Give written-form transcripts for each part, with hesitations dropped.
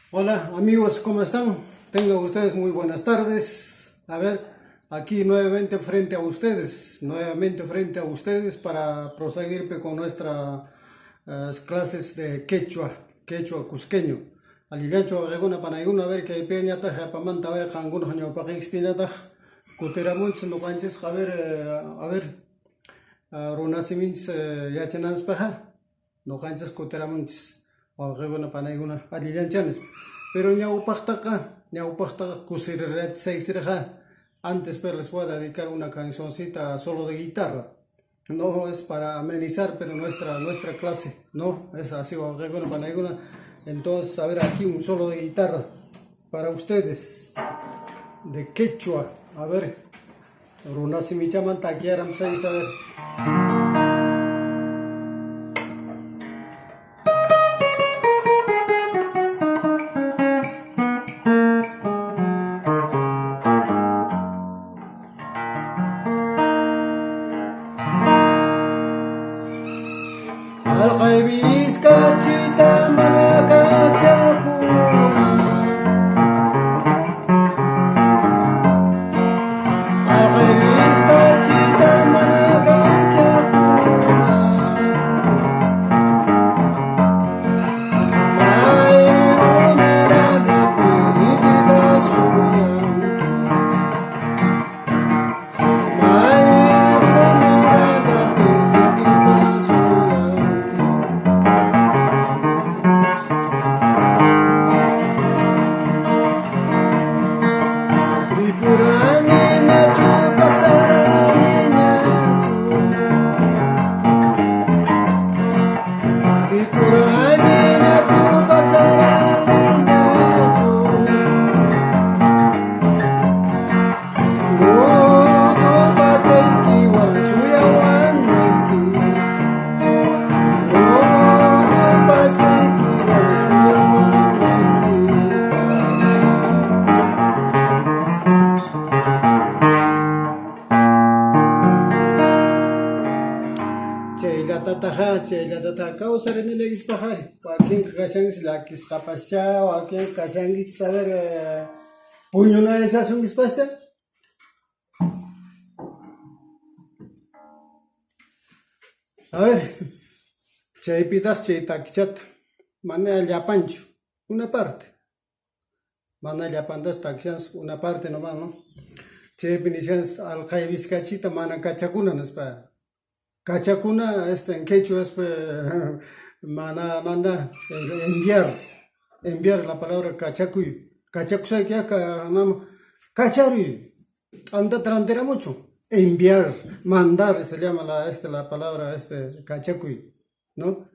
Hola amigos, ¿cómo están? Tengan ustedes muy buenas tardes. A ver, aquí nuevamente frente a ustedes para proseguir con nuestras clases de quechua cusqueño. Aligacho alguna panaiguna a ver que peña taja pamanta a ver canguno año para expinata kuteramunch no canches a ver runasimins yachanas paja no canches kuteramunch alguna panaiguna aliganchanes. Pero ñaupaktaqa kusiriracha seisiraja. Antes pero les voy a dedicar una cancioncita solo de guitarra. No es para amenizar, pero nuestra clase, no, es así, bueno, panaiguna. Entonces, a ver, aquí un solo de guitarra para ustedes, de quechua. A ver, runasi mi chaman taquiaram seis, a ver. Alqaybis kachita manakachakuna. Alqaybis kachita manakachakuna. Mayro mirada pizitida suyanki. Mayro mirada pizitida suyanki. Tripurani nachu pasarani nachu. Tripurani nachu pasarani nachu. Roto pachayki wan suyawan nayki. Roto pachayki wan suyawan nayki. Chay gatataqa kawsarinilagis paqay. Wakin kashanchis lakis qapascha, wakin kashanchis saber puñuna esasungis pascha. A ver, chaypitaq chay takichata mana llapanchu, una parte. Mana llapantas takishans una parte nomás, ¿no? Chaypi nishanas alqaybis kachita mana kachakuna nispa. Cachacuna, en quechua es manda enviar la palabra cachacuy. Cachacuy que acá, cachari, anda trantera mucho. Enviar, mandar se llama la palabra cachacuy, ¿no?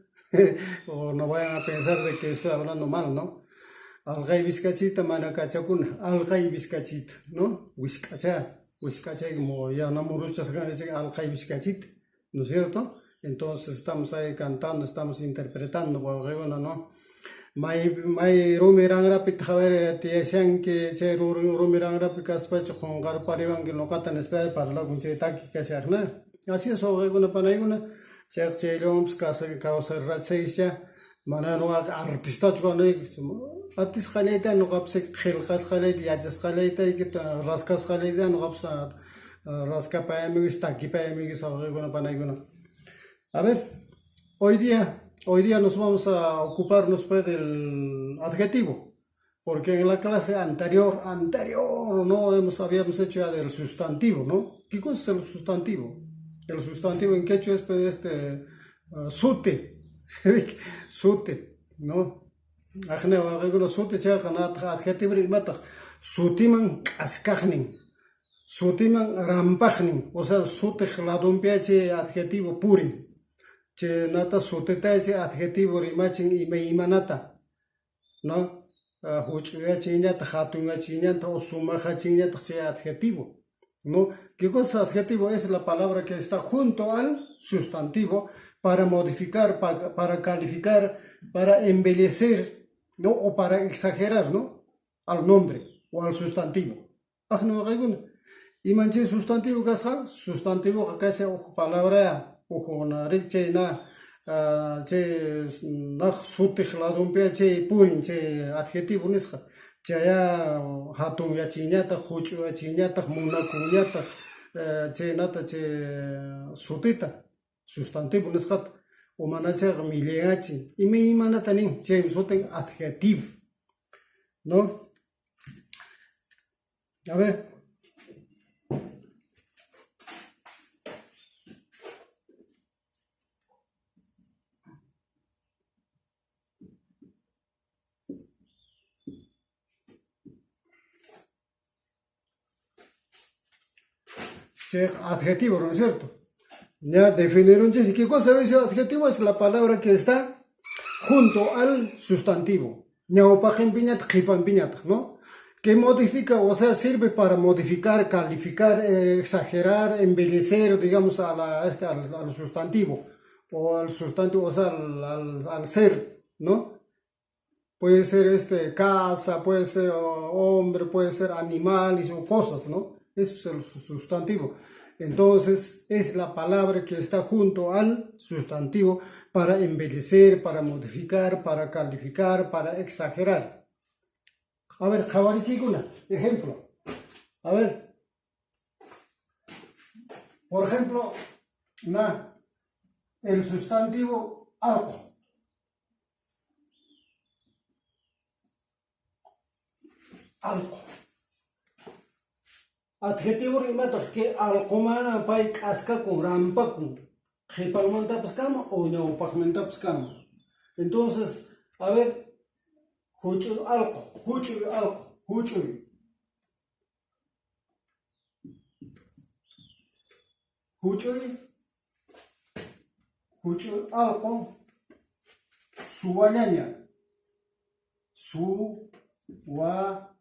O no vayan a pensar de que estoy hablando mal, ¿no? Algay vizcachita, mana cachacuna, algay vizcachita, ¿no? Huizcacha, como ya no muruchas ganas, algay vizcachita. ¿No es cierto? Entonces estamos ahí cantando, estamos interpretando, ¿no? May rumirang rapit javer tieshan que che rumirang rapit caspacho con garparivan que no catan espera para la gunche taki que se arna. Así es, alguna panaiguna, che loms causa ratseisha, manano artista chugano, artist jaleta no capse gelgas jaleta, yajas jaleta y que rascas jaleta no capsa. Rasca para amigos, taqui para amigos, alguna panaiguna. A ver, hoy día nos vamos a ocuparnos pues del adjetivo, porque en la clase anterior, no habíamos hecho ya del sustantivo, ¿no? ¿Qué cosa es el sustantivo? El sustantivo en quechua es pues sute, sute, ¿no? Ajne, alguna sute, adjetivo y mata, sutiman askajnin. Sutiman rampajnin, o sea, sutej la dumpiache adjetivo purin. Che nata sutetache adjetivo rimachin imanata, ¿no? Huchuyache iñata, hatunyache iñata, o sumajache iñata, che adjetivo, ¿no? ¿Qué cosa es adjetivo? Es la palabra que está junto al sustantivo para modificar, para calificar, para embellecer, ¿no? O para exagerar, ¿no? Al nombre o al sustantivo. No, y manche sustantivo casa, sustantivo casa palabra ojo na rikchena che nach sutik ladumpia che purin che adjetivo nisqa chaya hatun yachiñata huch'u yachiñata munakuñata che nata che sutita sustantivo nisqata o manachaqa miliachi imanata nin che suten adjetivo, ¿no? A ver, che adjetivo, ¿no es cierto? Ya definieron, Jessy. ¿Qué cosa es adjetivo? Es la palabra que está junto al sustantivo. Ñawpaqin piñata, qipan piñata, ¿no? Que modifica, o sea, sirve para modificar, calificar, exagerar, embellecer, digamos, al sustantivo. O al sustantivo, o sea, al ser, ¿no? Puede ser casa, puede ser hombre, puede ser animales o cosas, ¿no? Eso es el sustantivo. Entonces es la palabra que está junto al sustantivo para embellecer, para modificar, para calificar, para exagerar. A ver, Jawarichikuna, ejemplo. A ver, por ejemplo, el sustantivo algo. Algo. Adjetivo rimataq que alqomana pay k'askakun rampakun qhipanmantapas kama o ñawpaqmantapas kama. Entonces, a ver, huch'uy alqo, huch'uy alqo, huch'uy, huch'uy, huch'uy alqo, suwañaña, suwallaña.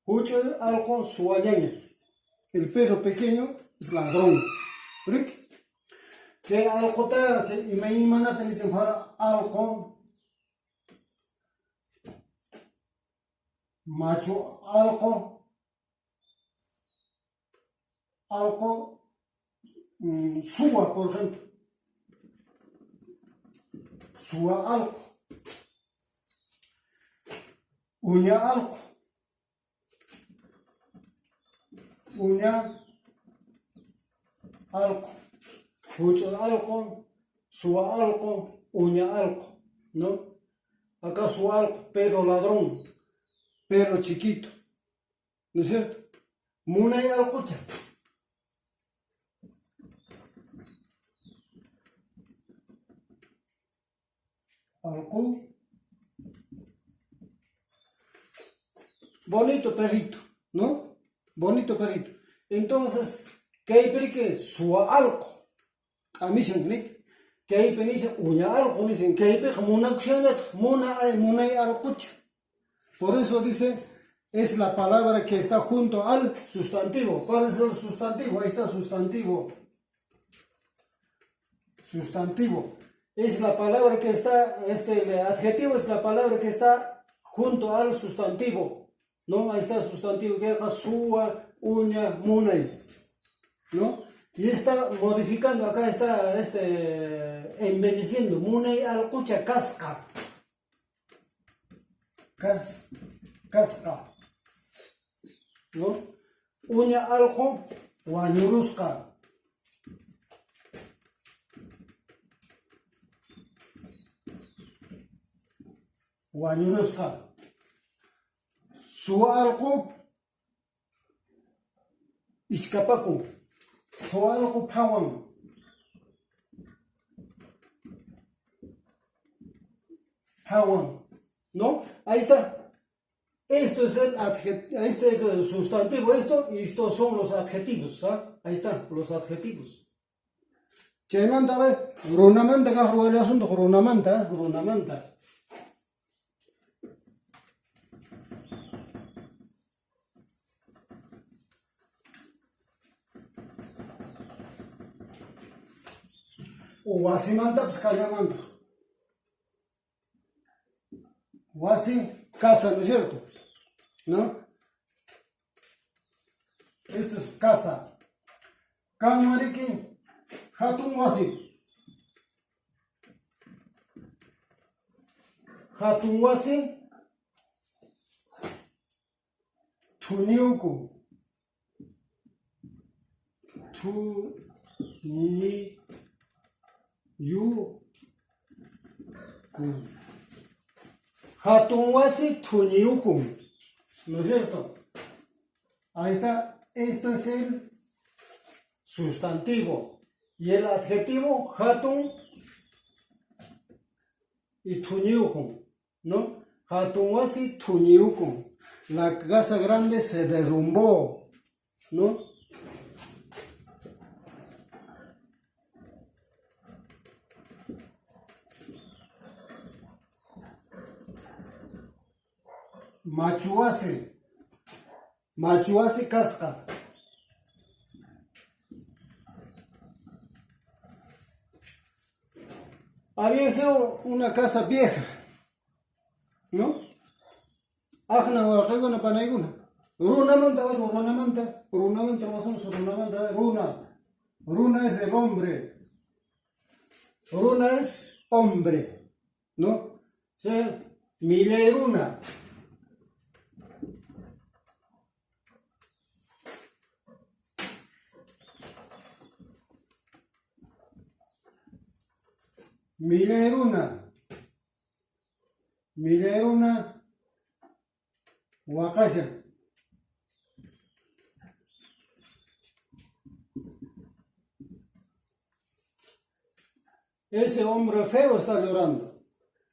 Huch'uy alqo suwañaña. El perro pequeño es ladrón. ¿Rick? Que alqota que imanata le llamara alqo macho alqo suwa, por ejemplo. Suwa alqo. Uña alqo. Uña alqo. Huch'uy alqo, suwa alqo, uña alqo, ¿no? Acá suwa alqo, perro ladrón, perro chiquito, ¿no es cierto? Munay alqucha. Alqu. Bonito perrito, ¿no? Bonito perrito. Entonces, ¿qué hay que suwa alqo? A mí se me que hay penisa uña algo, dicen que hay pe munay alqucha. Por eso dice, es la palabra que está junto al sustantivo. ¿Cuál es el sustantivo? Ahí está sustantivo. Sustantivo. Es la palabra que está, el adjetivo es la palabra que está junto al sustantivo. ¿No? Ahí está el sustantivo que es suwa, uña, munay. ¿No? Y está modificando, acá está embelleciendo. Munay alqucha casca. Casca. ¿No? Uña alqo wañurusqa. Wañurusqa. Suwa alqo iskapakun. Suwa alqo phawan. Phawan. ¿No? Ahí está. Esto es el sustantivo, y estos son los adjetivos. ¿Ah? Ahí están los adjetivos. Chaymanta, a ver, runamanta, runamanta. O wasimanta, pues callamanta. Wasi, casa, ¿no es cierto? ¿No? Esto es casa. Kamariki, hatun wasi. Hatun wasi, tuniuku. Tuniuku. Hatun wasi, tuniuku. ¿No es cierto? Ahí está. Esto es el sustantivo. Y el adjetivo, hatun y tuniuku, ¿no? Hatun wasi, tuniuku. La casa grande se derrumbó, ¿no? Machuase. Machuase casca. Había sido una casa vieja, ¿no? Ajna o regona panaiguna. Runamanta, runa. Runa es el hombre. Runa es hombre, ¿no? O sea, mileruna. Mileruna, wakasha. Ese hombre feo está llorando.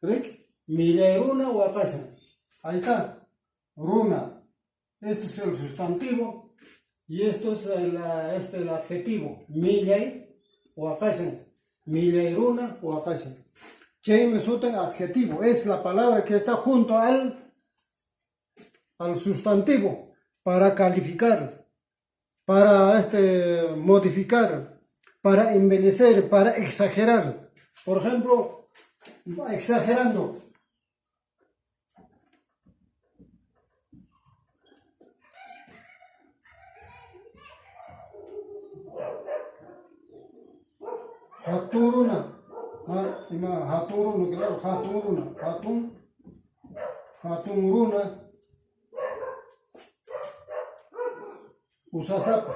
Rick, mileruna, wakasha. Ahí está, runa. Esto es el sustantivo y esto es el adjetivo. Milei, wakasha. Mileruna o akasha. Che me sutan adjetivo. Es la palabra que está junto al sustantivo para calificar, para modificar, para embellecer, para exagerar. Por ejemplo, exagerando. Haturuna, haturuna, claro, haturuna, hatunruna, usasapa,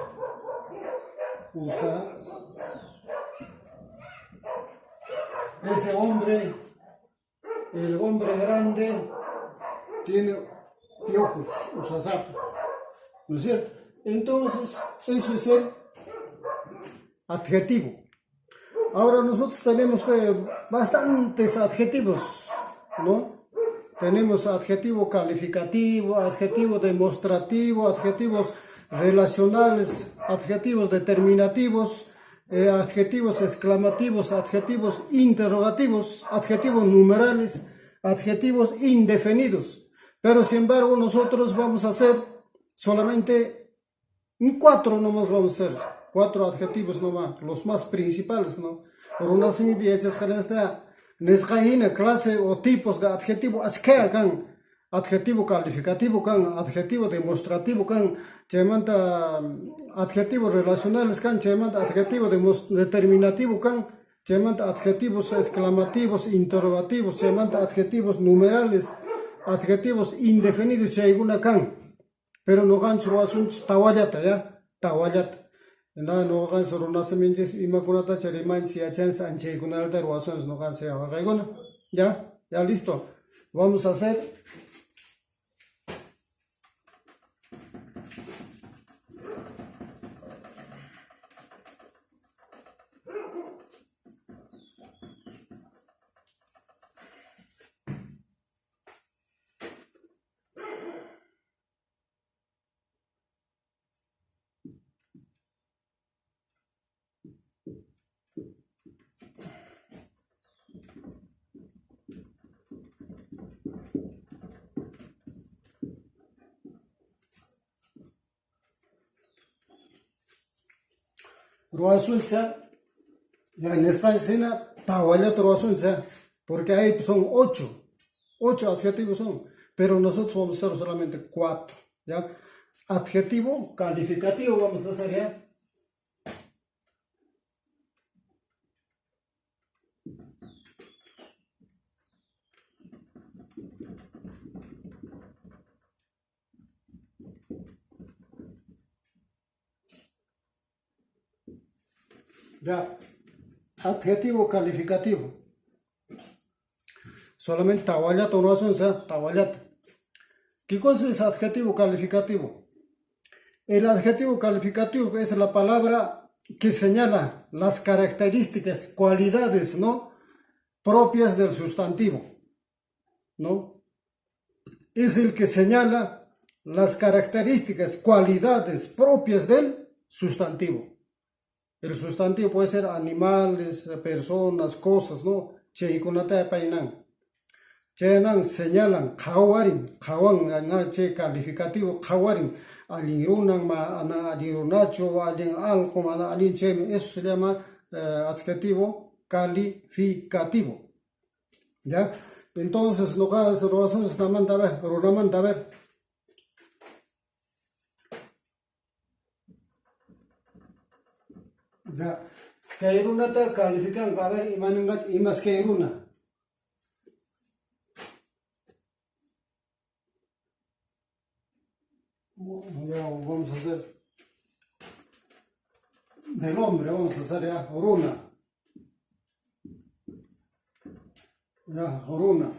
ese hombre, el hombre grande, tiene piojos, usasapa, ¿no es cierto? Entonces, eso es el adjetivo. Ahora nosotros tenemos bastantes adjetivos, ¿no? Tenemos adjetivo calificativo, adjetivo demostrativo, adjetivos relacionales, adjetivos determinativos, adjetivos exclamativos, adjetivos interrogativos, adjetivos numerales, adjetivos indefinidos. Pero sin embargo nosotros vamos a hacer solamente 4 nomás vamos a hacer. 4 adjetivos nomás, los más principales, ¿no? Por una simple clase o tipos de adjetivo, adjetivo calificativo, adjetivo demostrativo, adjetivos relacionales, adjetivo determinativo, adjetivos exclamativos, interrogativos, adjetivos numerales, adjetivos indefinidos, pero no gancho asuntos tawallata, ¿ya? Tawallata. No gan solo nacimientos y macunata chariman si achans anche con alta ruasos no gan sea ya listo. Vamos a hacer Ruasulcha, ya en esta escena, Tawallat Ruasulcha, porque ahí son 8 adjetivos son, pero nosotros vamos a hacer solamente 4, ¿ya? adjetivo calificativo vamos a hacer ya. Ya, adjetivo calificativo. Solamente tawallat o no asunsa, tawallat. ¿Qué cosa es adjetivo calificativo? El adjetivo calificativo es la palabra que señala las características, cualidades, ¿no?, propias del sustantivo, ¿no? Es el que señala las características, cualidades propias del sustantivo. El sustantivo puede ser animales, personas, cosas, ¿no? Cheikunata painan. Chenan señalan, kawarin, kawan, che calificativo, kawarin, alirunan, alirunacho, alien algo, alien che, eso se llama adjetivo calificativo. ¿Ya? Entonces, lo que hacemos es ver. Ya, kairuna ta califican, a ver, imas kairuna. Ya, vamos a hacer del hombre, vamos a hacer ya, oruna. Ya, oruna.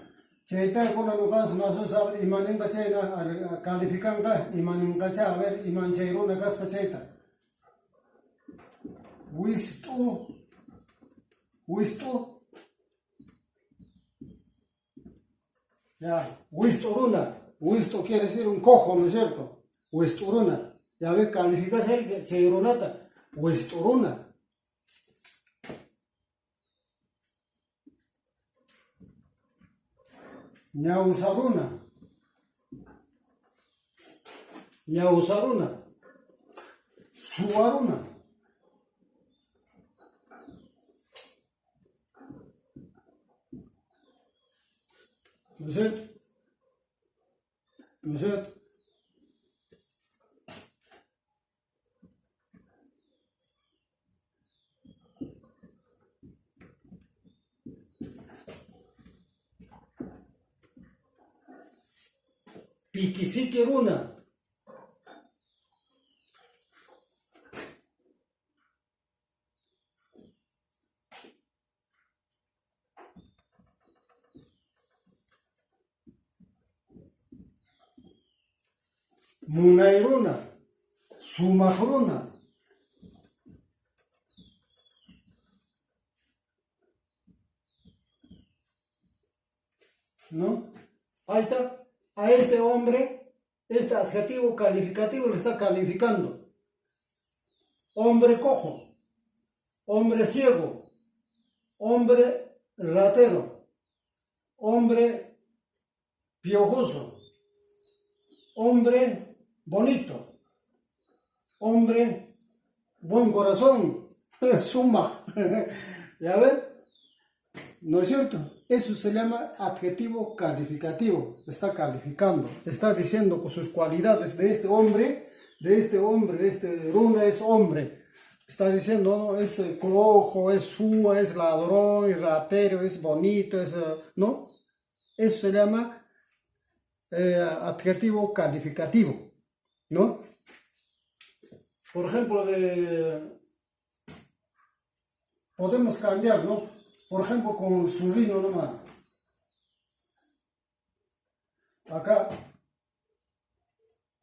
Cheita con la lugar, no se sabe, imanin cachena, califican, imanin cacha, a ver, iman cheiruna, casca cheita. Wisto, ya, wisto oruna. Wisto quiere decir un cojo, ¿no es cierto? Wisturuna. Ya ve, califica cheirunata. Wisturuna. Ñausaruna. Ñausaruna. Suaruna. ¿No es cierto? ¿No es cierto? Piquisiqueruna. Munairuna. Sumahruna. ¿No? Ahí está. A este hombre, este adjetivo calificativo le está calificando. Hombre cojo, hombre ciego, hombre ratero, hombre piojoso, hombre bonito, hombre buen corazón, suma. ¿Ya ven? ¿No es cierto? Eso se llama adjetivo calificativo. Está calificando, está diciendo con sus cualidades de este hombre, este runa es hombre. Está diciendo, ¿no?, es cojo, es sua, es ladrón, es ratero, es bonito, ¿no? Eso se llama adjetivo calificativo, ¿no? Por ejemplo, podemos cambiar, ¿no? Por ejemplo, con surrino nomás. Acá,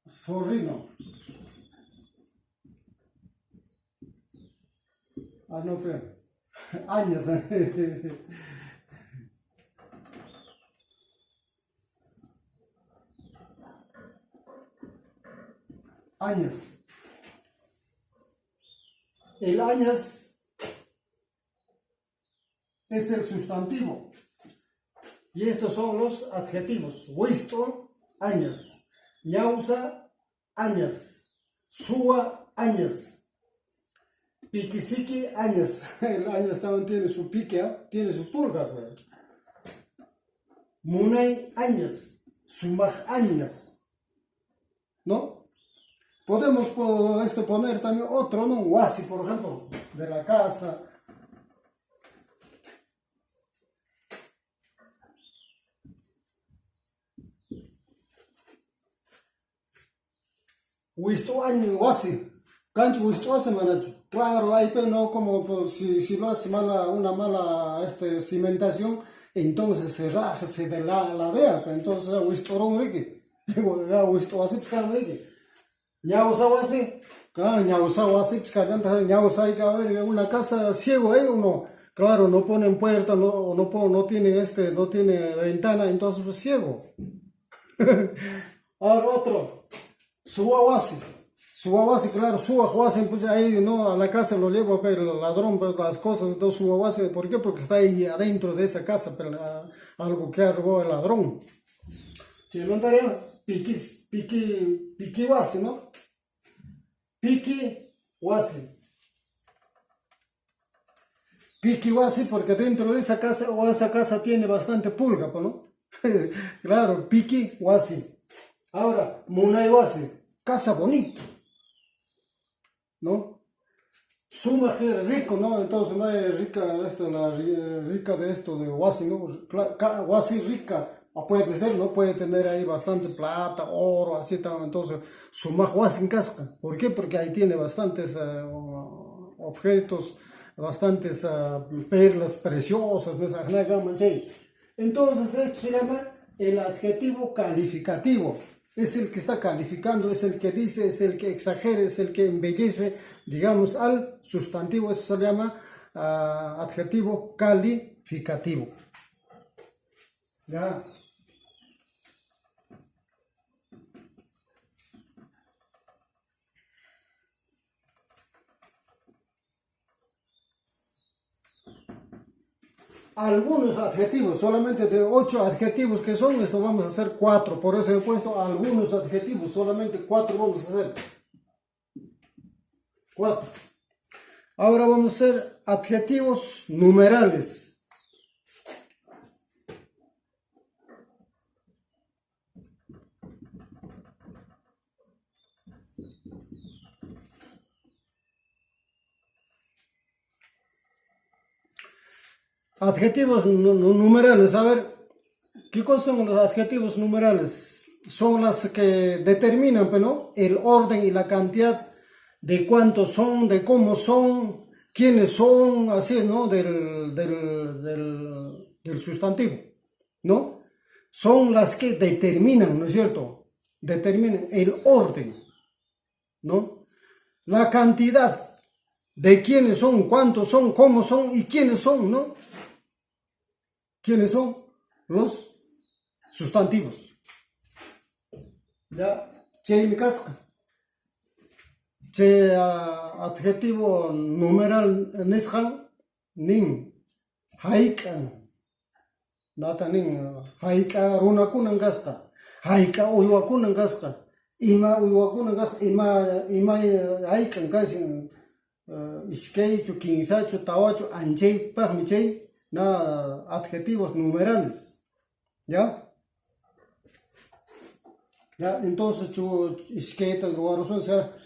surrino. Ah, no, pero años. Años. El años es el sustantivo. Y estos son los adjetivos. Wisto, años. Ñausa, años. Sua, años. Piquisiqui, años. El años también tiene su pique, tiene su pulga. Munay, años. Sumaj, años. ¿No? Podemos poner también otro, ¿no? Wasi, por ejemplo, de la casa. Wisto año wasi. Cancho wisto hace manacho. Claro, ahí pero no como pues, si lo hace una mala cimentación, entonces se raja, se de ladea, pues, entonces wisto ron riki. Ya wisto hace pescado riki. Ya usaba así. Claro, ya usaba así, pescado, ya usaba hay que ver una casa ciego ahí uno. Claro, no ponen puerta, no tiene no tiene ventana, entonces pues ciego. Ahora otro. Suawasi. Suawasi, claro, Suawasi, pues ahí no, a la casa lo llevo, pero el ladrón, pues las cosas, entonces Suawasi, ¿por qué? Porque está ahí adentro de esa casa, pero algo que ha robado el ladrón. Si no estaría piqui wasi, ¿no? Piqui wasi. Piqui wasi, porque dentro de esa casa, o esa casa tiene bastante pulga, pues, ¿no? Claro, piqui wasi. Ahora, munay wasi, casa bonita, ¿no? Sumamente rico, ¿no? Entonces, no es rica, rica de esto de Wasi, ¿no? Wasi rica, puede ser, ¿no? Puede tener ahí bastante plata, oro, así tal. Entonces, suma Wasi en casca. ¿Por qué? Porque ahí tiene bastantes objetos, bastantes perlas preciosas, ¿no? Entonces, esto se llama el adjetivo calificativo. Es el que está calificando, es el que dice, es el que exagera, es el que embellece, digamos, al sustantivo. Eso se llama adjetivo calificativo. ¿Ya? Algunos adjetivos, solamente de 8 adjetivos que son, esto vamos a hacer 4. Por eso he puesto algunos adjetivos, solamente 4 vamos a hacer. 4. Ahora vamos a hacer adjetivos numerales. Adjetivos numerales, a ver, ¿qué cosas son los adjetivos numerales? Son las que determinan, ¿no? El orden y la cantidad de cuántos son, de cómo son, quiénes son, así, ¿no? Del sustantivo, ¿no? Son las que determinan, ¿no es cierto? Determinan el orden, ¿no? La cantidad de quiénes son, cuántos son, cómo son y quiénes son, ¿no? ¿Quiénes son? Los sustantivos. Ya, che mi casca. Che adjetivo numeral neshan, nin, haikan. Nata nin, haika runakunan casca. Haika uywakunan casca. Ima uywakunan casca, ima haikan casi. Iskeichu, quinsachu, tawachu, anchei, pagmichei, na adjetivos numerales. ¿Ya? ¿Ya? Entonces, izquierda, o sea,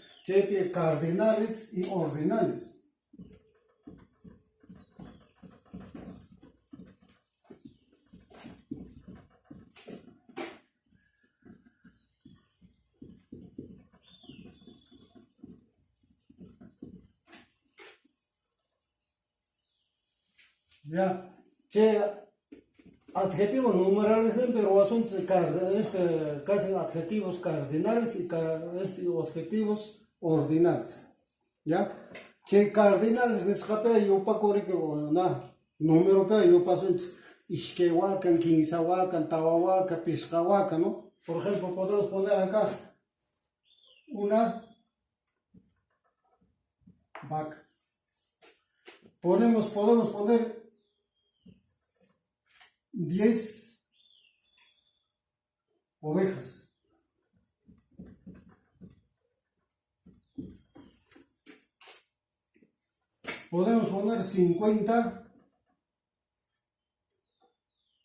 cardinales y ordinales. ¿Ya? Adjetivos numerales, pero son casi adjetivos cardinales y adjetivos ordinales. ¿Ya? Che cardinales nescape yo pa que na número pe yo paso isquehuacan, quinzahuacan, tahuahuacan, piscahuacan, ¿no? Por ejemplo, podemos poner acá una vaca. Podemos poner 10 ovejas. Podemos poner 50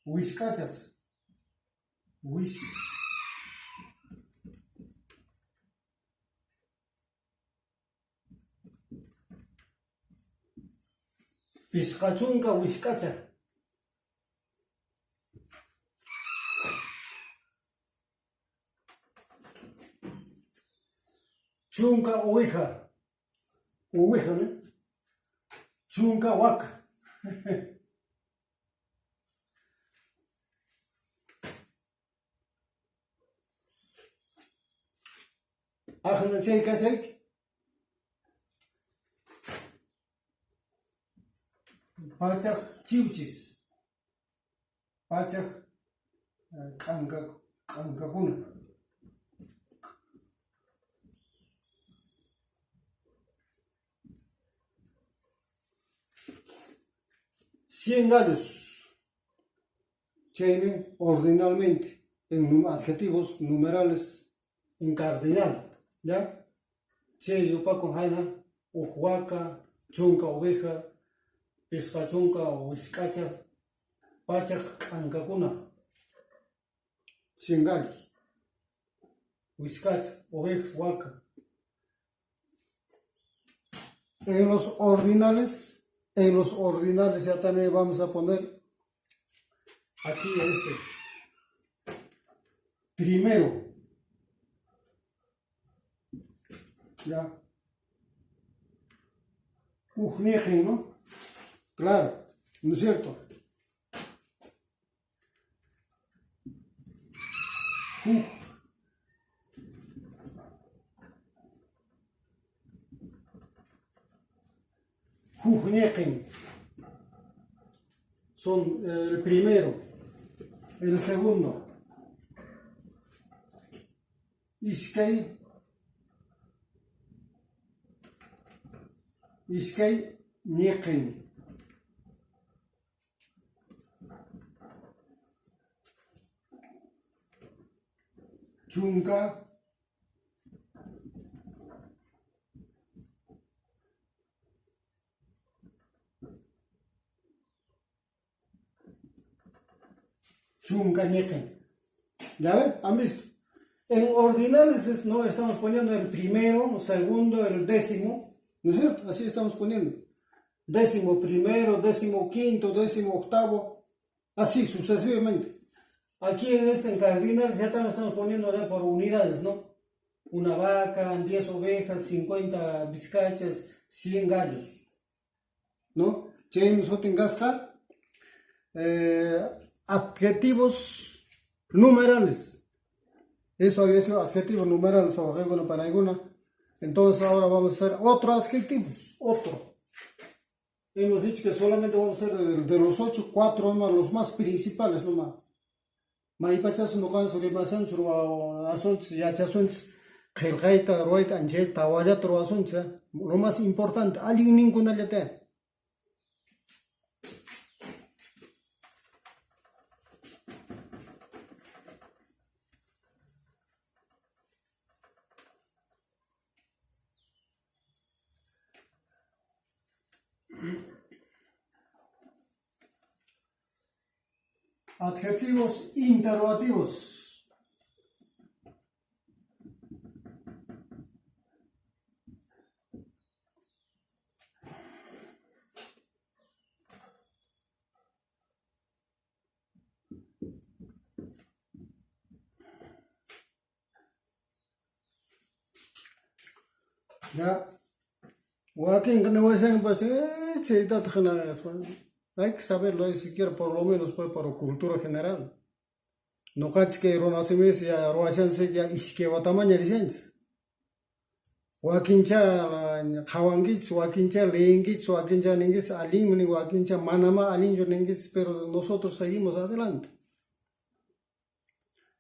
huizcachas. Piscachunka Wishkacha. Chunka oveja. Oveja, ¿no? Chunka waka. Ajna chay kasayki. Pachak chiwchis. Pachak kankakuna. 100 gallos. Chayme ordinalmente en adjetivos numerales en cardinal. ¿Ya? Chay yupaco jaina, uhuaca, chunca oveja, pescachunca o escacha, pachak kankakuna. 100 gallos. Huizcacha, ovejas, huaca. En los ordinales ya también vamos a poner aquí primero. Ya. Ujnejen, ¿no? Claro, ¿no es cierto? Ujnejen. Son el primero, el segundo. Iskay Niequen. Chunka Niequen. ¿Ya ven? ¿Han visto? En ordinales no estamos poniendo el primero, el segundo, el décimo. ¿No es cierto? Así estamos poniendo. 11º, 15º, 18º, así sucesivamente. Aquí en cardinal ya estamos poniendo por unidades, ¿no? Una vaca, 10 ovejas, 50 vizcachas, 100 gallos, ¿no? Adjetivos numerales. Eso había sido adjetivos numerales o alguna para alguna. Entonces ahora vamos a hacer otros adjetivos, otro. Hemos dicho que solamente vamos a hacer de los 8, 4 nomás, los más principales nomás. Maipachas no canso de masan churwa asuntos ya chasuntos gelgaita roita anchel tawaya tro asuntos. Lo más importante, alguien ninguna le te. Adjetivos interrogativos. Ya. Joaquín, que no voy a decir, pues, hay que saberlo, ni siquiera por lo menos pues, para cultura general. No caches que ronasimes ya roasanse ya isque watamaña licencias. Joaquincha jawangich, Joaquincha leengich, Joaquincha nengis alin, Joaquincha manama alin yo nengis, pero nosotros seguimos adelante.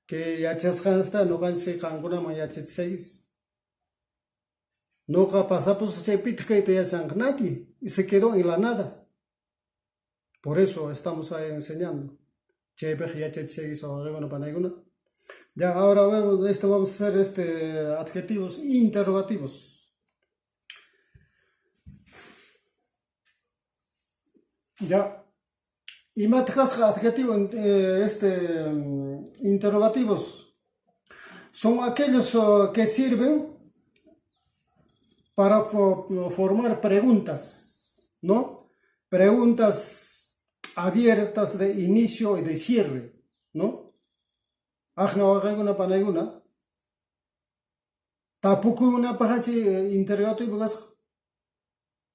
Que ya chascansta no ganse canguna ma ya chasseis. No pasamos ese pitque te ya nadie y se quedó en la nada. Por eso estamos ahí enseñando. Ya, ahora vamos a hacer adjetivos interrogativos. Ya. Y más adjetivos interrogativos son aquellos que sirven para formar preguntas, ¿no? preguntas abiertas de inicio y de cierre, ¿no? Ajna waqaykuna panaykuna tapukuna pahachi interrogatorio kasqa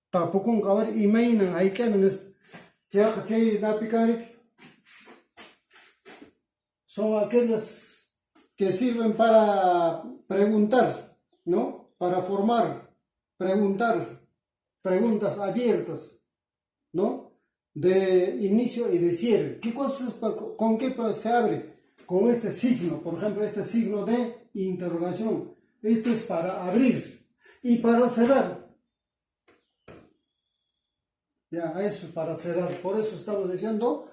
tapukunqa a ver imaynan hayk'ana nispa chay napi son aquellas que sirven para preguntar, ¿no? Para formar, preguntar, preguntas abiertas, ¿no? De inicio y de cierre. ¿Qué cosas, con qué se abre? Con este signo, por ejemplo, este signo de interrogación. Esto es para abrir y para cerrar. Ya, eso es para cerrar. Por eso estamos diciendo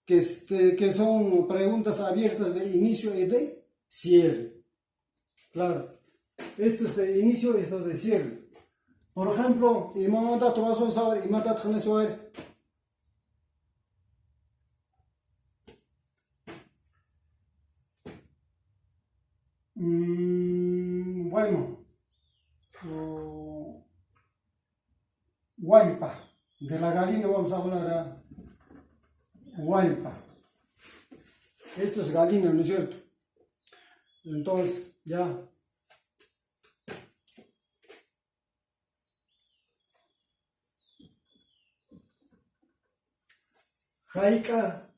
que son preguntas abiertas de inicio y de cierre. Claro, esto es de inicio y esto es de cierre. Por ejemplo, imamata trovaso saber, imata tkhane saber. Bueno, Hualpa. De la gallina vamos a hablar a Hualpa. Esto es gallina, ¿no es cierto? Entonces, ya. Haika,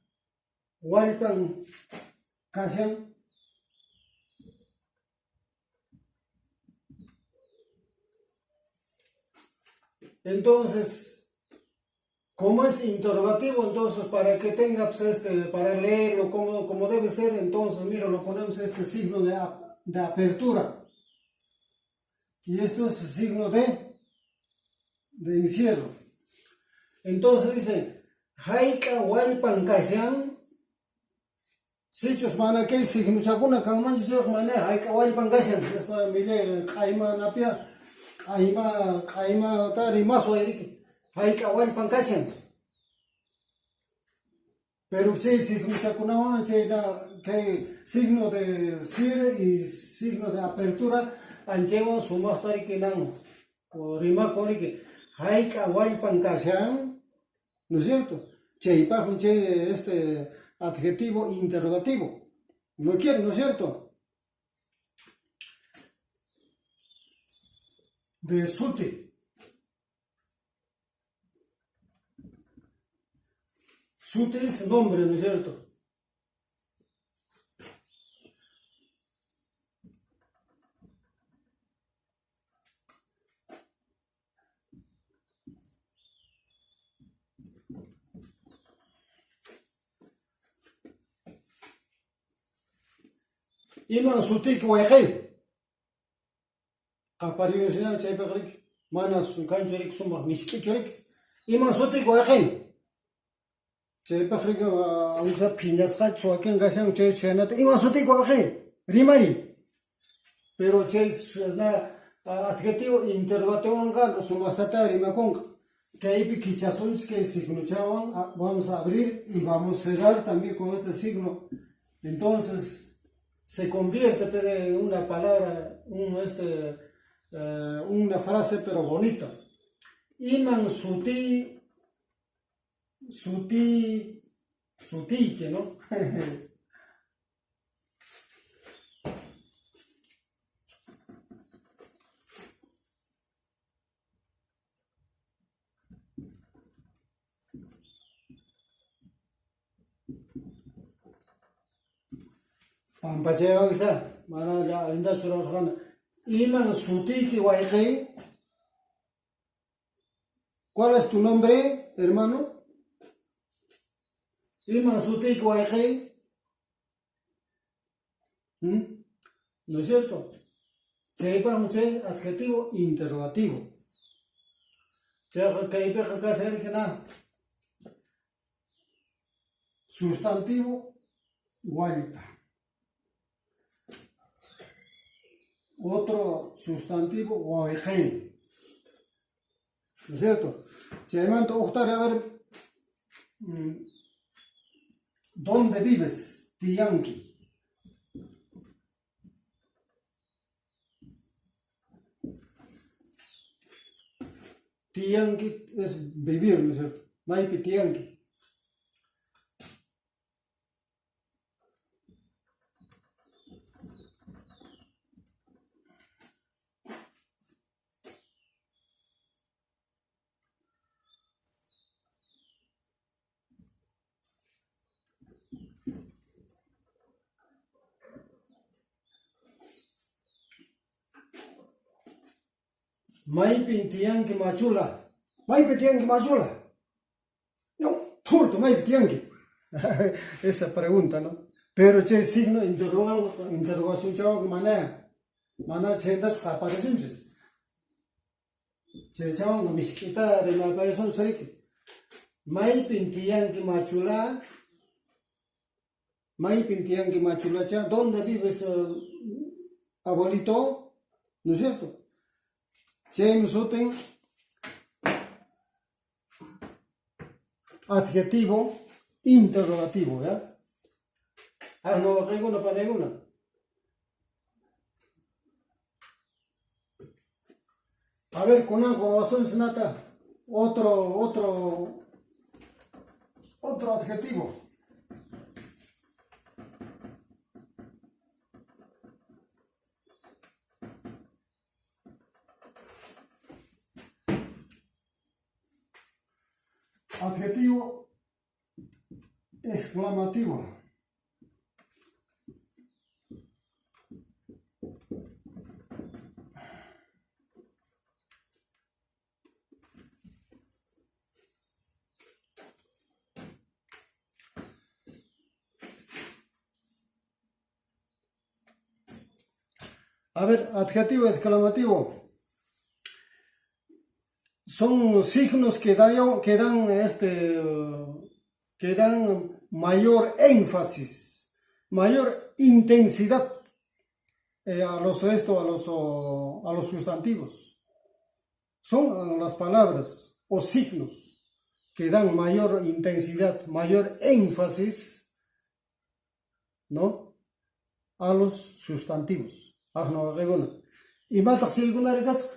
Hualpan, Kashan. Entonces, como es interrogativo, entonces para que tenga pues, para leerlo como debe ser, entonces mira, lo ponemos este signo de apertura. Y esto es signo de encierro. Entonces dice, Haika Hualpan Kashan, Sichus mana que signo chakuna kangman yusuf mana Haika Hualpan Kashan, esta mile Kaima Napia, Kaima Tarimaso Eric, Haika Hualpan Kashan. Pero sí, signo chakuna, que signo de cierre y signo de apertura, anchevo sumahtari que nan, o rima kori que Haika Hualpan Kashan, ¿no es cierto? Cheipa, este adjetivo interrogativo. No quiere, ¿no es cierto? De Suti. Suti es nombre, ¿no es cierto? Iman Suti que wajay. Kapariyo siya, cheipa krik. Mana sukan chorik sumba, miski chorik. Iman Suti que wajay. Cheipa krik, aunque piñas ka chuaken gasang chay chenate. Iman Suti que wajay. Rimari. Pero chay adjetivo interrogativo anga sumasata rimakonga. Que hay quichazons que significaban, vamos a abrir y vamos a cerrar también con este signo. Entonces se convierte en una palabra, una frase pero bonita. Iman suti, que ¿no? Pampacheo quizá, mana ya linda churros. Iman suti que guayjei. ¿Cuál es tu nombre, hermano? Iman suti que guayjei. ¿No es cierto? Cheipa muche adjetivo interrogativo. Cheipa que hacer que nada. Sustantivo Hualpa. Otro sustantivo Huayjei. ¿No es cierto? Cheimanto octar a ver ¿dónde vives? Tiyanki. Tiyanki es vivir, ¿no es cierto? Maypi tiyanki. Maypi tiyanki machula. Maypi tiyanki machula. No, turto, maypi tiyanki. Esa pregunta, ¿no? Pero che signo interrogación chao mana chenda su aparecenches. Che chao no misquita de la paison seiki. Maypi tiyanki machula. Maypi tiyanki machula cha, ¿dónde vives, abuelito? ¿No es cierto? James Uten, adjetivo interrogativo, ¿ya? Ah, no, reguna para reguna. A ver, con algo, nata, otro adjetivo. Adjetivo exclamativo. A ver, adjetivo exclamativo. Son signos que dan mayor énfasis, mayor intensidad a los sustantivos. Son las palabras o signos que dan mayor intensidad, mayor énfasis, ¿no?, a los sustantivos. Y mata si alguna regas.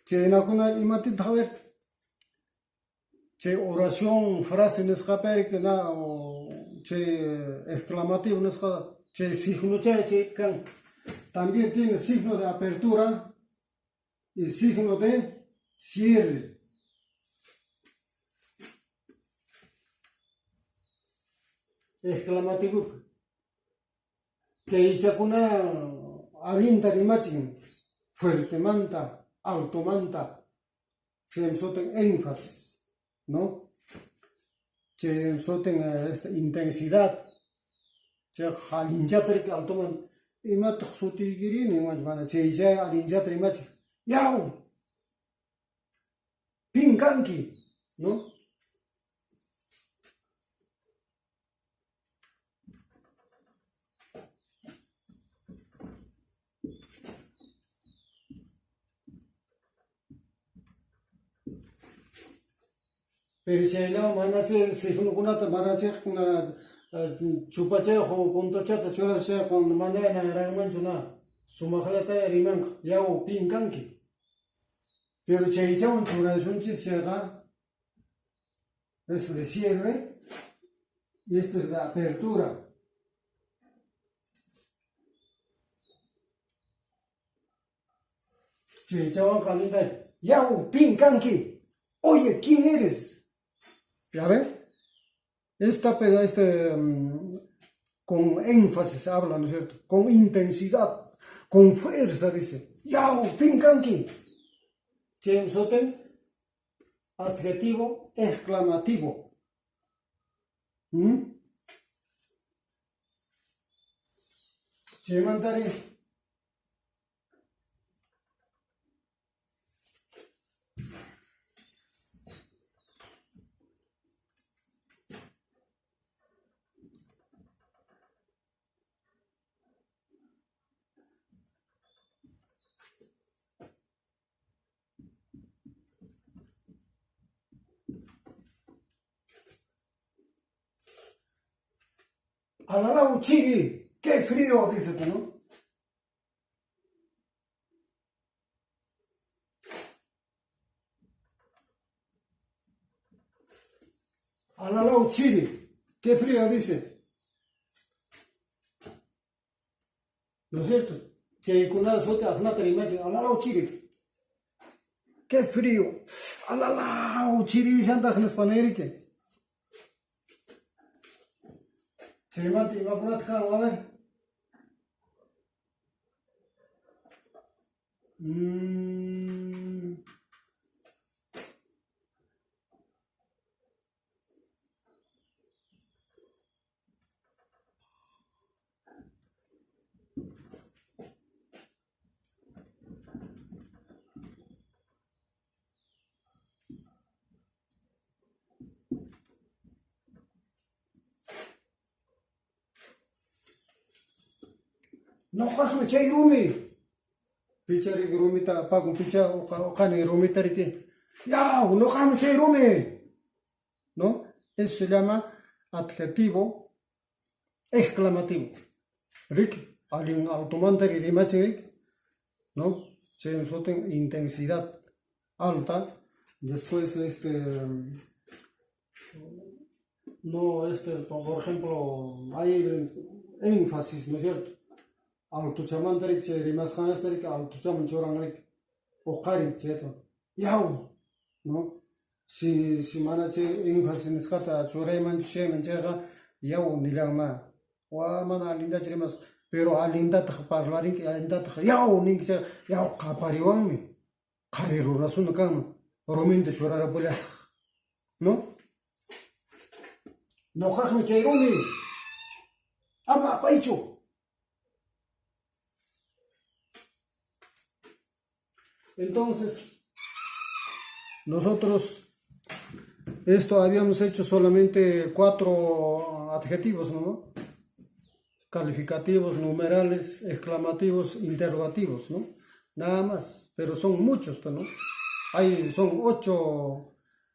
Che nakuna imati dhaver che oración frase nescape que na che exclamativo nesca che signo che kan también tiene signo de apertura y signo de cierre. Exclamativo que ichakuna alinta rimachin fuerte manta alto manta, che soten énfasis, ¿no? Che soten intensidad, che halinjatrik alto man, y mat soti girini man, che ya halinjatrik mach, yao, pinkanki, ¿no? Pero che no manache si uno kunata manache na chupache ho punto chata chura se con manana rangmanchuna sumakhata rimang yao pinkanki. Pero che ichon chura sunchi sega es de cierre y esto es de apertura. Che ichon kalinda yao pinkanki. Oye, ¿quién eres? ¿Ya ven? Con énfasis habla, ¿no es cierto? Con intensidad, con fuerza, dice. ¡Yao! ¡Pinkanki! Chemsoten, adjetivo exclamativo. Chemantari. Alarau chigi, qué frío, dice tú, ¿no? Alalau chiri. Qué frío dice. ¿No es cierto? Cheikuna sote afnata imagen. Alalau chiri. Qué frío. Alalau chiri shanta khnas panerike. Cheimati imapunat kan a ver. No khasme chay rumi. Pichari rumita pagun picha okani rumita rike. Ya, no khasme chay rumi. ¿No? Eso se llama adjetivo exclamativo. Rick, alguien automante que rimache, ¿no? Se noten intensidad alta. Después, no, por ejemplo, hay énfasis, ¿no es cierto? Altuchaman tarik, che rimas khanas tarik, altuchaman chorangarik, o karik, cheto. Yau, ¿no? Si mana che énfasis niskata chorayman cheman chega yaw nilama wa mana alinda chirimas pero alinda ta parlarin que alinda ta yaw ning che yaw qapariwanmi qariru rasun kan rominte chorara bolas no no khajmi chayrumi ama paicho. Entonces nosotros esto habíamos hecho solamente 4 adjetivos, ¿no? Calificativos, numerales, exclamativos, interrogativos, ¿no? Nada más, pero son muchos, ¿no? Son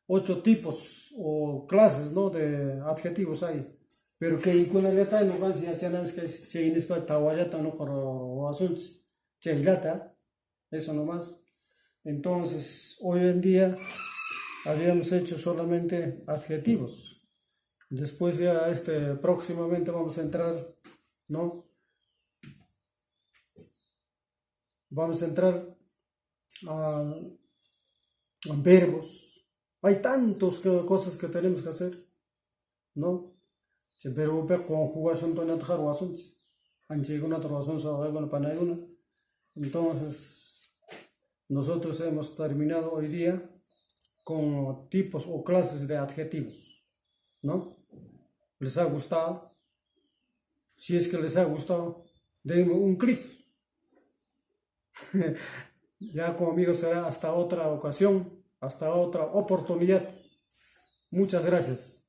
8 tipos o clases, ¿no? De adjetivos hay. Pero que ikunaleta no cansi achanas que cheinis pa tawaleta no coro asuntos, cheilata, eso nomás. Entonces, hoy en día habíamos hecho solamente adjetivos. Después ya próximamente vamos a entrar, ¿no? Vamos a entrar a verbos. Hay tantas cosas que tenemos que hacer, ¿no? Pero conjugación to nat kharu asuntos. Anchiguna trabación sa panayuna. Entonces, nosotros hemos terminado hoy día con tipos o clases de adjetivos, ¿no? ¿Les ha gustado? Si es que les ha gustado, denme un clic. Ya conmigo será hasta otra ocasión, hasta otra oportunidad. Muchas gracias.